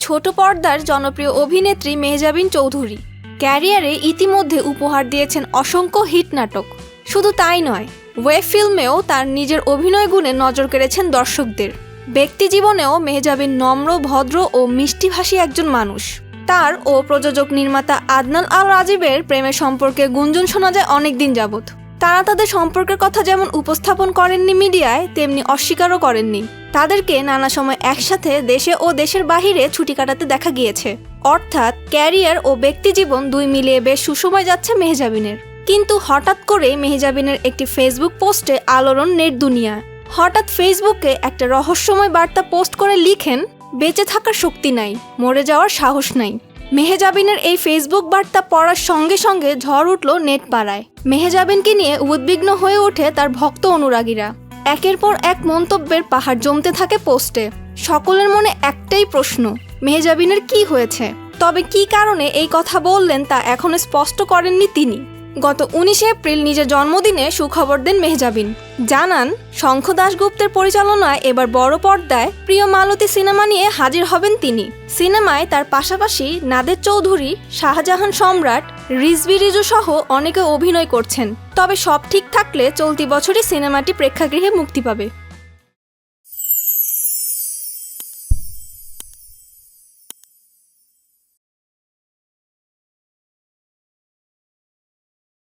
ছোট পর্দার জনপ্রিয় অভিনেত্রী মেহজাবিন চৌধুরী ক্যারিয়ারে ইতিমধ্যে উপহার দিয়েছেন অসংখ্য হিট নাটক। শুধু তাই নয়, ওয়েব ফিল্মেও তার নিজের অভিনয় গুণে নজর কেড়েছেন দর্শকদের। ব্যক্তি জীবনেও মেহজাবিন নম্র, ভদ্র ও মিষ্টিভাষী একজন মানুষ। তার ও প্রযোজক নির্মাতা আদনান আল রাজীবের প্রেমের সম্পর্কে গুঞ্জন শোনা যায় অনেকদিন যাবৎ। তারা তাদের সম্পর্কের কথা যেমন উপস্থাপন করেননি মিডিয়ায়, তেমনি অস্বীকারও করেননি। তাদেরকে নানা সময় একসাথে দেশে ও দেশের বাহিরে ছুটি কাটাতে দেখা গিয়েছে। অর্থাৎ ক্যারিয়ার ও ব্যক্তিজীবন দুই মিলিয়ে বেশ সুসময় যাচ্ছে মেহজাবিনের। কিন্তু হঠাৎ করে মেহজাবিনের একটি ফেসবুক পোস্টে আলোড়ন নেট দুনিয়া। হঠাৎ ফেসবুকে একটা রহস্যময় বার্তা পোস্ট করে লিখেন, বেঁচে থাকার শক্তি নাই, মরে যাওয়ার সাহস নাই। মেহজাবিনের এই ফেসবুক বার্তা পড়ার সঙ্গে সঙ্গে ঝড় উঠল নেট পাড়ায়। মেহজাবিনকে নিয়ে উদ্বিগ্ন হয়ে ওঠে তার ভক্ত অনুরাগীরা। একের পর এক মন্তব্যের পাহাড় জমতে থাকে পোস্টে। সকলের মনে একটাই প্রশ্ন, মেহজাবিনের কি হয়েছে? তবে কি কারণে এই কথা বললেন তা এখনো স্পষ্ট করেননি তিনি। গত 19 এপ্রিল নিজের জন্মদিনে সুখবর দেন মেহজাবিন। জানান, শঙ্খ দাশগুপ্তের পরিচালনায় এবার বড় পর্দায় প্রিয় মালতী সিনেমা নিয়ে হাজির হবেন তিনি। সিনেমায় তার পাশাপাশি নাদের চৌধুরী, শাহজাহান সম্রাট, রিজভী রিজু সহ অনেকে অভিনয় করছেন। তবে সব ঠিক থাকলে চলতি বছরই সিনেমাটি প্রেক্ষাগৃহে মুক্তি পাবে।